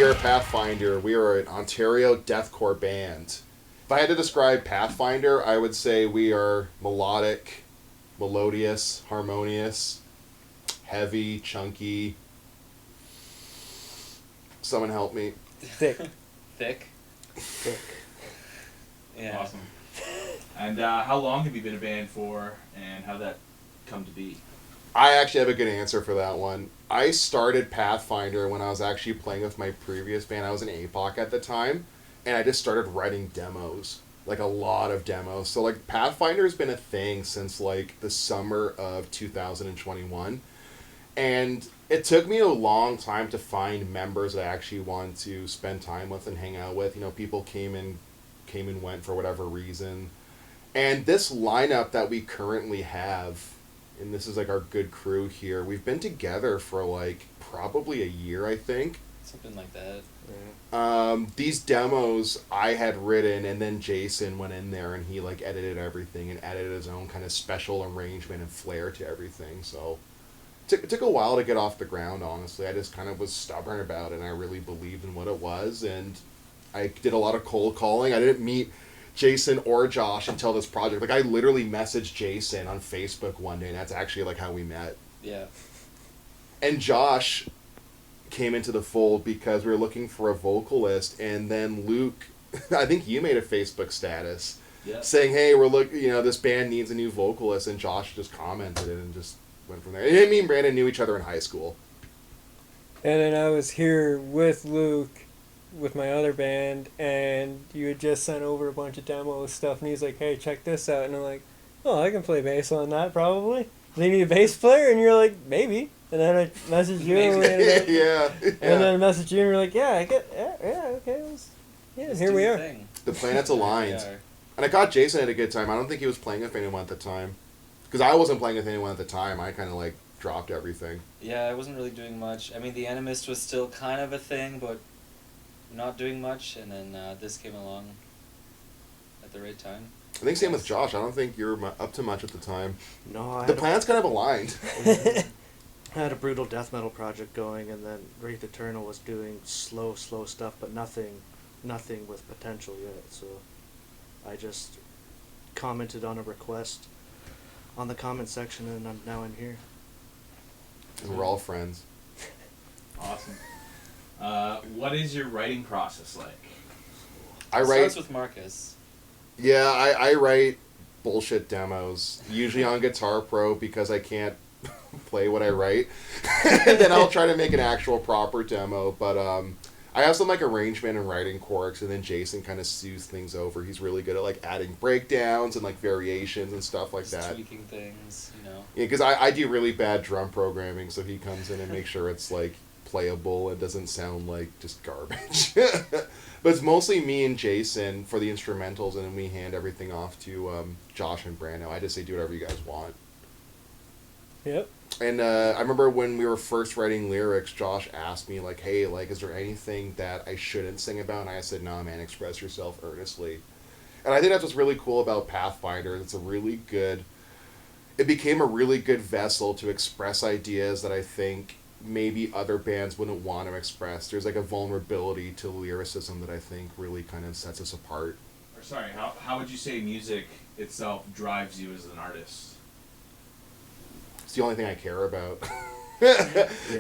are Pathfinder. We are an Ontario deathcore band. If I had to describe Pathfinder, I would say we are melodic, melodious, harmonious, heavy, chunky. Someone help me. Thick. Thick. Thick. Yeah. Awesome. And how long have you been a band for, and how'd that come to be? I actually have a good answer for that one. I started Pathfinder when I was actually playing with my previous band. I was in APOC at the time, and I just started writing demos, like a lot of demos. So like Pathfinder's been a thing since like the summer of 2021, and it took me a long time to find members that I actually wanted to spend time with and hang out with. You know, people came and went for whatever reason, and this lineup that we currently have. And this is like our good crew here. We've been together for like probably a year, I think. Something like that. Yeah. These demos I had written, and then Jason went in there and he like edited everything and added his own kind of special arrangement and flair to everything. So it took a while to get off the ground, honestly. I just kind of was stubborn about it, and I really believed in what it was. And I did a lot of cold calling. I didn't meet Jason or Josh until this project. Like, I literally messaged Jason on Facebook one day, and that's actually like how we met. Yeah. And Josh came into the fold because we were looking for a vocalist, and then Luke, I think you made a Facebook status saying, hey, this band needs a new vocalist, and Josh just commented it and just went from there. And me and Brandon knew each other in high school. And then I was here with Luke with my other band, and you had just sent over a bunch of demo stuff, and he's like, hey, check this out. And I'm like, oh, I can play bass on that, probably. They need a bass player? And you're like, maybe. And then I messaged you. And yeah. And then I messaged you, and you're like, okay. Let's Here do we the are. thing. The planets aligned. We are. And I caught Jason at a good time. I don't think he was playing with anyone at the time. Because I wasn't playing with anyone at the time. I kind of like dropped everything. Yeah, I wasn't really doing much. I mean, the Animist was still kind of a thing, but not doing much, and then this came along at the right time. I think same with Josh. I don't think you were up to much at the time. No, The planets kind of aligned. I had a brutal death metal project going, and then Wraith Eternal was doing slow stuff, but nothing with potential yet. So I just commented on a request on the comment section, and now I'm here. And we're all friends. Awesome. What is your writing process like? I Starts with Marcus. Yeah, I write bullshit demos, usually on Guitar Pro because I can't play what I write. And then I'll try to make an actual proper demo, but I have some like arrangement and writing quirks, and then Jason kind of smooths things over. He's really good at like adding breakdowns and like variations and stuff like Just that. tweaking things, you know. Yeah, because I do really bad drum programming, so he comes in and makes sure it's like playable and doesn't sound like just garbage. But it's mostly me and Jason for the instrumentals, and then we hand everything off to Josh and Brando. I just say, do whatever you guys want. Yep. And I remember when we were first writing lyrics, Josh asked me, like, hey, like, is there anything that I shouldn't sing about? And I said, no, man, express yourself earnestly. And I think that's what's really cool about Pathfinder. It became a really good vessel to express ideas that I think maybe other bands wouldn't want to express. There's like a vulnerability to lyricism that I think really kind of sets us apart. Or sorry, how would you say music itself drives you as an artist? It's the only thing I care about.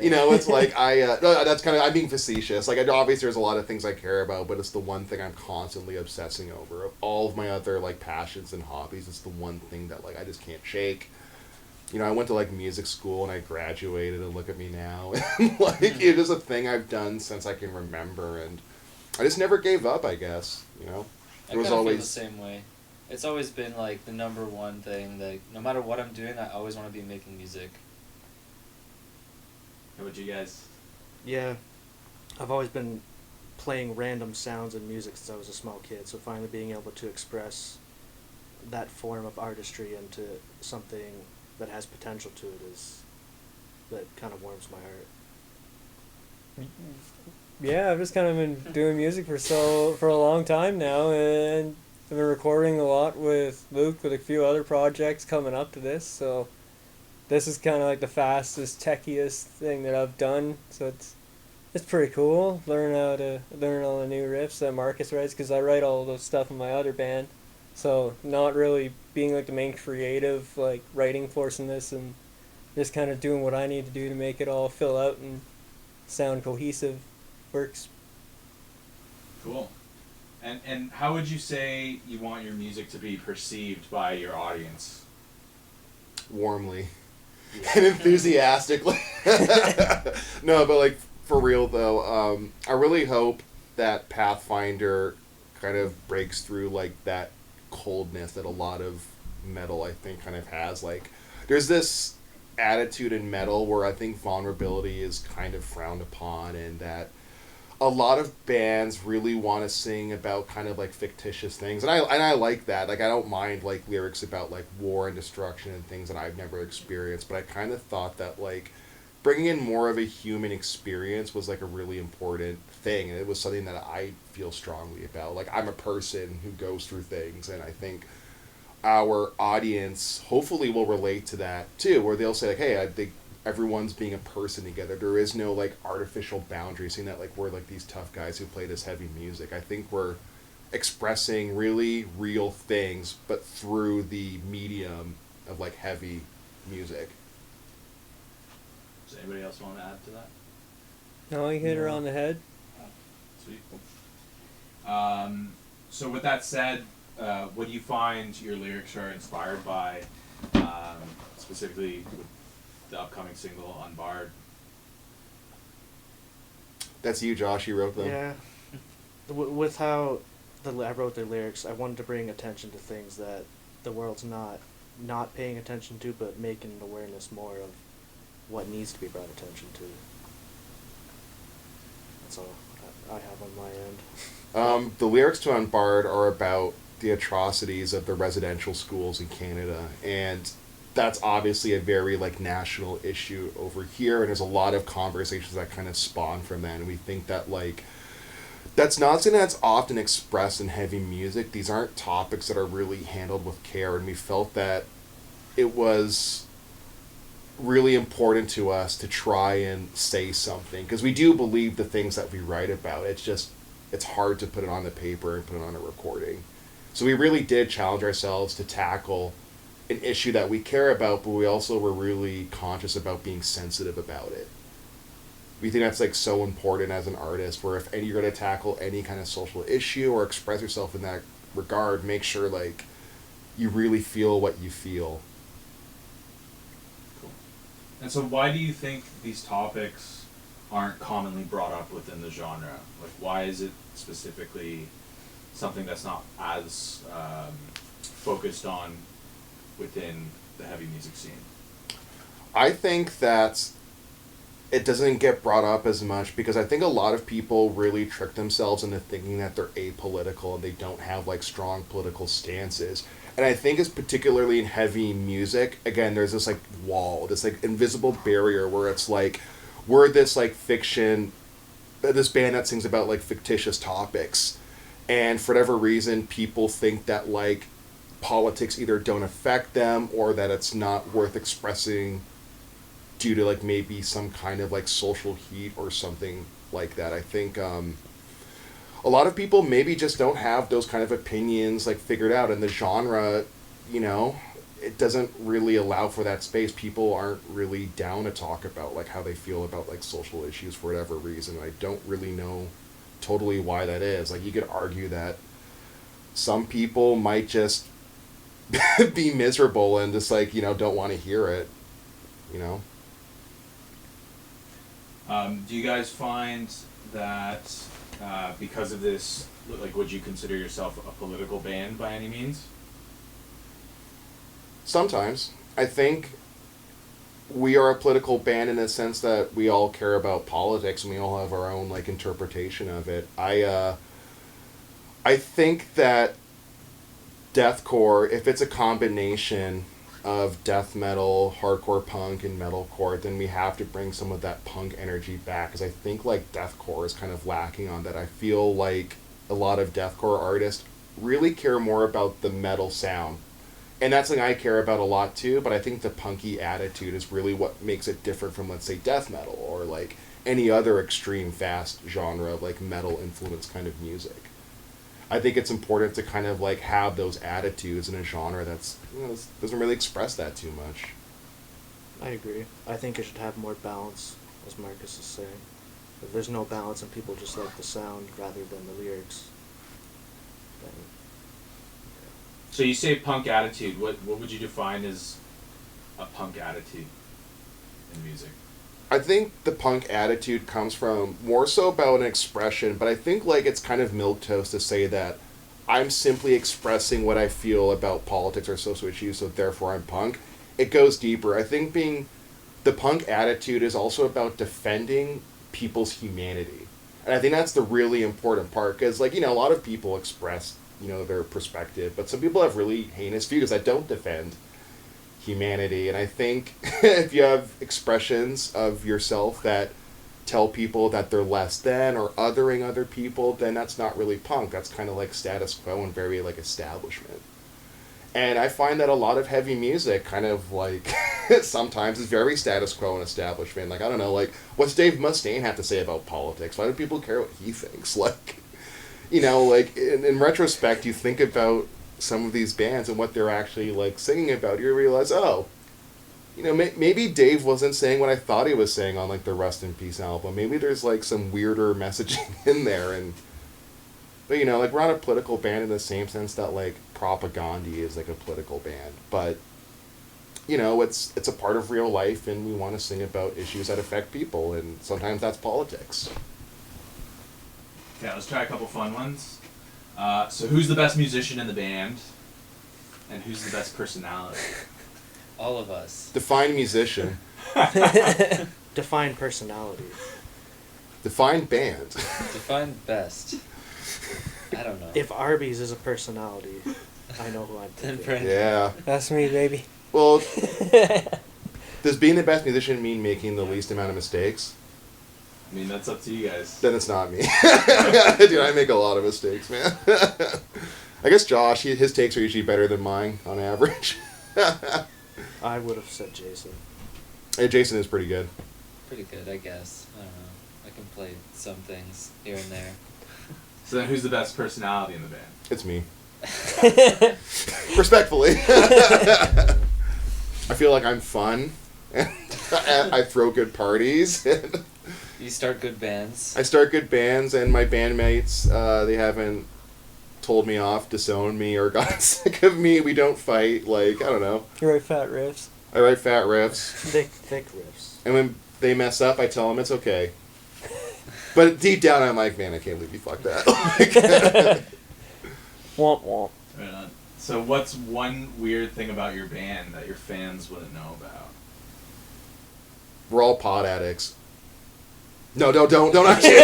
You know, it's like I'm being facetious. Like, obviously there's a lot of things I care about, but it's the one thing I'm constantly obsessing over. Of all of my other like passions and hobbies, it's the one thing that like I just can't shake. You know, I went to like music school and I graduated, and look at me now. Like, it is a thing I've done since I can remember, and I just never gave up, I guess. You know, I kind of feel the same way. It's always been like the number one thing that no matter what I'm doing, I always want to be making music. How about you guys? Yeah, I've always been playing random sounds and music since I was a small kid, so finally being able to express that form of artistry into something that has potential to it that kind of warms my heart. Yeah, I've just kind of been doing music for a long time now, and I've been recording a lot with Luke with a few other projects coming up to this, so this is kind of like the fastest, techiest thing that I've done, so it's It's pretty cool. Learn all the new riffs that Marcus writes because I write all those stuff in my other band. So not really being like the main creative like writing force in this, and just kind of doing what I need to do to make it all fill out and sound cohesive works. Cool. And how would you say you want your music to be perceived by your audience? Warmly and enthusiastically. No, but like for real though, I really hope that Pathfinder kind of breaks through like that coldness that a lot of metal I think kind of has. Like there's this attitude in metal where I think vulnerability is kind of frowned upon, and that a lot of bands really want to sing about kind of like fictitious things, and I like that. Like I don't mind like lyrics about like war and destruction and things that I've never experienced, but I kind of thought that like bringing in more of a human experience was like a really important thing, and it was something that I feel strongly about. Like I'm a person who goes through things, and I think our audience hopefully will relate to that too, where they'll say like, hey, I think everyone's being a person together. There is no like artificial boundary, seeing that like we're like these tough guys who play this heavy music. I think we're expressing really real things, but through the medium of like heavy music. Does anybody else want to add to that? No, you hit her on the head. Sweet. So with that said, what do you find your lyrics are inspired by, specifically with the upcoming single Unbarred? That's you, Josh. You wrote them. Yeah. With how I wrote the lyrics, I wanted to bring attention to things that the world's not paying attention to, but making an awareness more of what needs to be brought attention to. That's all I have on my end. The lyrics to Unbarred are about the atrocities of the residential schools in Canada, and that's obviously a very like national issue over here, and there's a lot of conversations that kind of spawn from that, and we think that like that's not something that's often expressed in heavy music. These aren't topics that are really handled with care, and we felt that it was really important to us to try and say something, because we do believe the things that we write about. It's hard to put it on the paper and put it on a recording. So we really did challenge ourselves to tackle an issue that we care about, but we also were really conscious about being sensitive about it. We think that's like so important as an artist, where if you're going to tackle any kind of social issue or express yourself in that regard, make sure like you really feel what you feel. Cool. And so why do you think these topics aren't commonly brought up within the genre? Like why is it specifically something that's not as focused on within the heavy music scene? I think that it doesn't get brought up as much because I think a lot of people really trick themselves into thinking that they're apolitical and they don't have like strong political stances. And I think it's particularly in heavy music, again, there's this like wall, this like invisible barrier where it's like we're this like fiction, this band that sings about like fictitious topics, and for whatever reason people think that like politics either don't affect them or that it's not worth expressing due to like maybe some kind of like social heat or something like that. I think a lot of people maybe just don't have those kind of opinions like figured out, and the genre, you know, it doesn't really allow for that space. People aren't really down to talk about like how they feel about like social issues for whatever reason. I don't really know totally why that is. Like you could argue that some people might just be miserable and just like, you know, don't want to hear it, you know. Do you guys find that because of this, like, would you consider yourself a political band by any means? Sometimes. I think we are a political band in the sense that we all care about politics and we all have our own like interpretation of it. I think that deathcore, if it's a combination of death metal, hardcore punk, and metalcore, then we have to bring some of that punk energy back, because I think like deathcore is kind of lacking on that. I feel like a lot of deathcore artists really care more about the metal sound, and that's something I care about a lot too, but I think the punky attitude is really what makes it different from, let's say, death metal or like any other extreme fast genre of like metal influence kind of music. I think it's important to kind of like have those attitudes in a genre that's, you know, doesn't really express that too much. I agree. I think it should have more balance, as Marcus is saying. If there's no balance and people just like the sound rather than the lyrics, then So you say punk attitude. What would you define as a punk attitude in music? I think the punk attitude comes from more so about an expression, but I think like it's kind of milquetoast to say that I'm simply expressing what I feel about politics or social issues, so therefore I'm punk. It goes deeper. I think the punk attitude is also about defending people's humanity. And I think that's the really important part, because like, you know, a lot of people express, you know, their perspective, but some people have really heinous views that don't defend humanity. And I think if you have expressions of yourself that tell people that they're less than or othering other people, then that's not really punk. That's kind of like status quo and very like establishment. And I find that a lot of heavy music kind of like sometimes is very status quo and establishment. Like, I don't know, like, what's Dave Mustaine have to say about politics? Why do people care what he thinks? Like, you know, like in retrospect, you think about some of these bands and what they're actually like singing about, you realize, oh, you know, maybe Dave wasn't saying what I thought he was saying on like the Rest in Peace album. Maybe there's like some weirder messaging in there. But you know, like, we're not a political band in the same sense that like Propagandhi is like a political band, but you know, it's a part of real life, and we want to sing about issues that affect people, and sometimes that's politics. Okay, let's try a couple fun ones. So who's the best musician in the band? And who's the best personality? All of us. Define musician. define personality. Define band. Define best. I don't know. If Arby's is a personality, I know who I'm Then thinking. Brandon. Yeah. That's me, baby. Well, does being the best musician mean making the least amount of mistakes? I mean, that's up to you guys. Then it's not me. Dude, I make a lot of mistakes, man. I guess Josh, his takes are usually better than mine on average. I would have said Jason. Hey, Jason is pretty good. Pretty good, I guess. I don't know. I can play some things here and there. So then who's the best personality in the band? It's me. Respectfully. I feel like I'm fun. And I throw good parties. You start good bands. I start good bands, and my bandmates, they haven't told me off, disowned me, or gotten sick of me. We don't fight. Like, I don't know. You write fat riffs. I write fat riffs. Thick riffs. And when they mess up, I tell them it's okay. But deep down, I'm like, man, I can't believe you fucked that. Womp womp. Right on. So what's one weird thing about your band that your fans wouldn't know about? We're all pot addicts. No, don't actually.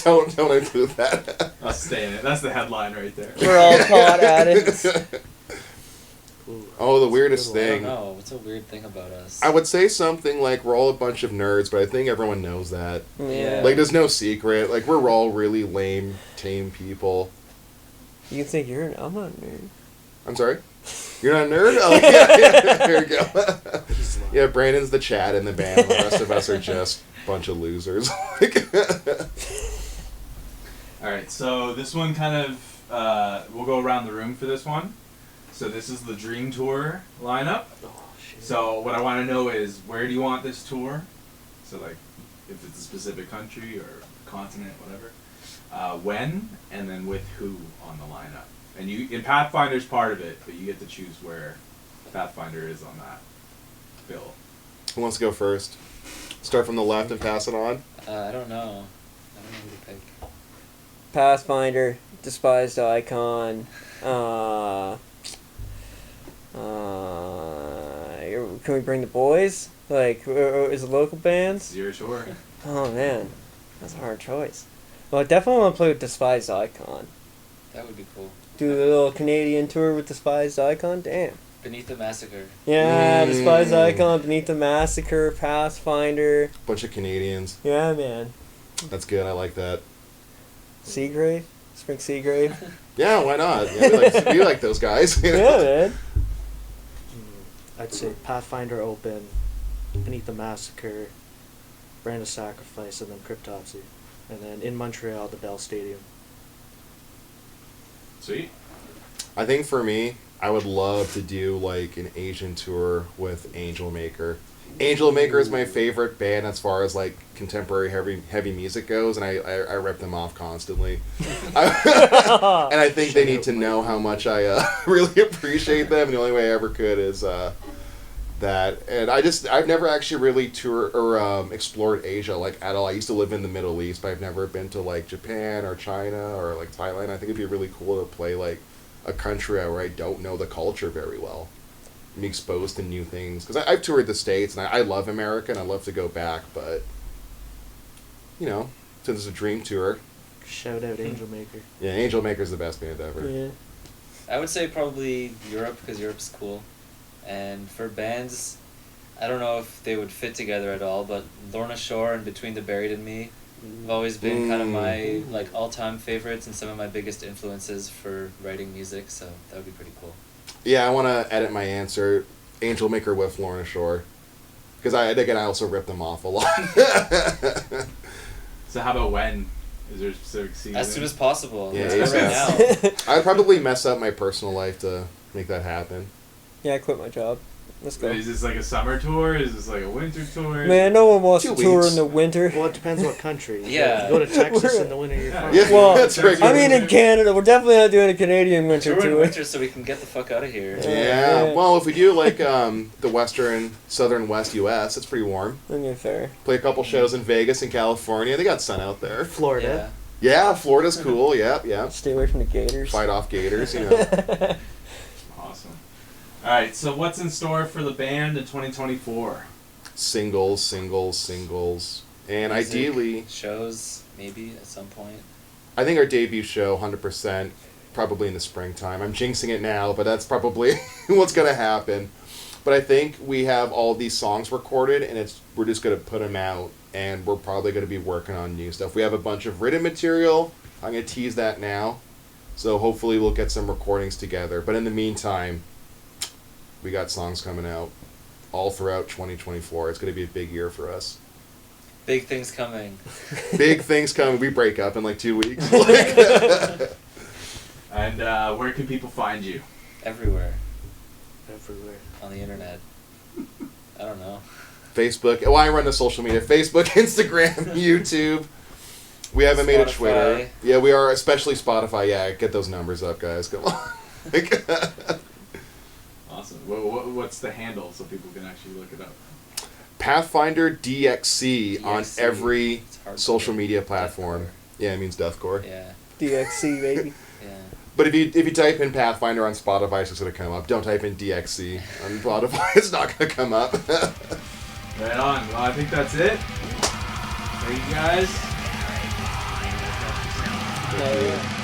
Don't include that. I'll stay in it. That's the headline right there. We're all pot addicts. Ooh, Oh, the weirdest good one. I don't thing. know. What's a weird thing about us? I would say something like we're all a bunch of nerds, but I think everyone knows that. Yeah. Like, there's no secret. Like, we're all really lame, tame people. You think I'm not a nerd. I'm sorry? You're not a nerd? Oh, yeah. Here we go. He's lying. Yeah, Brandon's the Chad in the band. The rest of us are just a bunch of losers. Alright, so this one kind of, we'll go around the room for this one. So this is the Dream Tour lineup. Oh, shit. So what I want to know is, where do you want this tour? So like, if it's a specific country or continent, whatever. When, and then with who on the lineup. And in Pathfinder's part of it, but you get to choose where Pathfinder is on that bill. Who wants to go first? Start from the left and pass it on? I don't know. I don't know who to pick. Pathfinder, despised icon. Can we bring the boys? Like, is it local bands? It's your tour. Oh man, that's a hard choice. Well, I definitely want to play with Despised Icon. That would be cool. Do the little Canadian tour with Despised Icon? Damn. Beneath the Massacre. Yeah, Despised Icon, Beneath the Massacre, Pathfinder. Bunch of Canadians. Yeah, man. That's good. I like that. Seagrave? Spring Seagrave? Yeah, why not? Yeah, we like those guys. Yeah, man. I'd say Pathfinder open, Beneath the Massacre, Brand of Sacrifice, and then Cryptopsy. And then in Montreal, the Bell Stadium. Sweet. I think for me, I would love to do like an Asian tour with Angel Maker. Angel Maker is my favorite band as far as like contemporary heavy music goes, and I rip them off constantly. And I think they need to know how much I really appreciate them. And the only way I ever could is that. And I've never actually really toured or explored Asia like at all. I used to live in the Middle East, but I've never been to like Japan or China or like Thailand. I think it'd be really cool to play like a country where I don't know the culture very well. Be exposed to new things, because I've toured the States and I love America and I love to go back, but you know, since it's a dream tour. Shout out Angel Maker. Yeah, Angel Maker's the best band ever. Yeah. I would say probably Europe, because Europe's cool. And for bands, I don't know if they would fit together at all, but Lorna Shore and Between the Buried and Me have always been kind of my like all-time favorites and some of my biggest influences for writing music, so that would be pretty cool. Yeah, I want to edit my answer. Angel Maker with Lorna Shore, because I also rip them off a lot. So how about when? Is there a specific season? As soon as possible. Yeah, Let's go ASAP. right now. I'd probably mess up my personal life to make that happen. Yeah, I quit my job. Let's go. Is this like a summer tour? Is this like a winter tour? Man, no one wants 2 to tour weeks. in the winter. Well, it depends what country. Yeah. You go to Texas in the winter, you're fine. Yeah, Well, that's right. I mean, in Canada, we're definitely not doing a Canadian winter Tour in tour. winter so we can get the fuck out of here. Yeah, well, if we do like the western, southern west U.S., it's pretty warm. Okay, fair. Play a couple shows in Vegas and California. They got sun out there. Florida. Yeah, Florida's cool. Yeah. Stay away from the gators. Fight off gators, you know. Awesome. All right, so what's in store for the band in 2024? Singles. And Music, ideally, shows, maybe, at some point. I think our debut show, 100%, probably in the springtime. I'm jinxing it now, but that's probably what's going to happen. But I think we have all these songs recorded, and we're just going to put them out, and we're probably going to be working on new stuff. We have a bunch of written material. I'm going to tease that now. So hopefully we'll get some recordings together. But in the meantime, we got songs coming out all throughout 2024. It's going to be a big year for us. Big things coming. Big things coming. We break up in like 2 weeks. And where can people find you? Everywhere. Everywhere. On the internet. I don't know. Facebook. Well, I run the social media. Facebook, Instagram, YouTube. We haven't made a Twitter. Spotify. Yeah, we are, especially Spotify. Yeah, get those numbers up, guys. Come on. Awesome. What's the handle so people can actually look it up? Pathfinder DXC on DXC. every It's hard to social do. media platform. Deathcore. Yeah, it means deathcore. Yeah. DXC, baby. Yeah. But if you type in Pathfinder on Spotify, it's just going to come up. Don't type in DXC on Spotify. It's not going to come up. Right on. Well, I think that's it. Thank you guys. Yeah.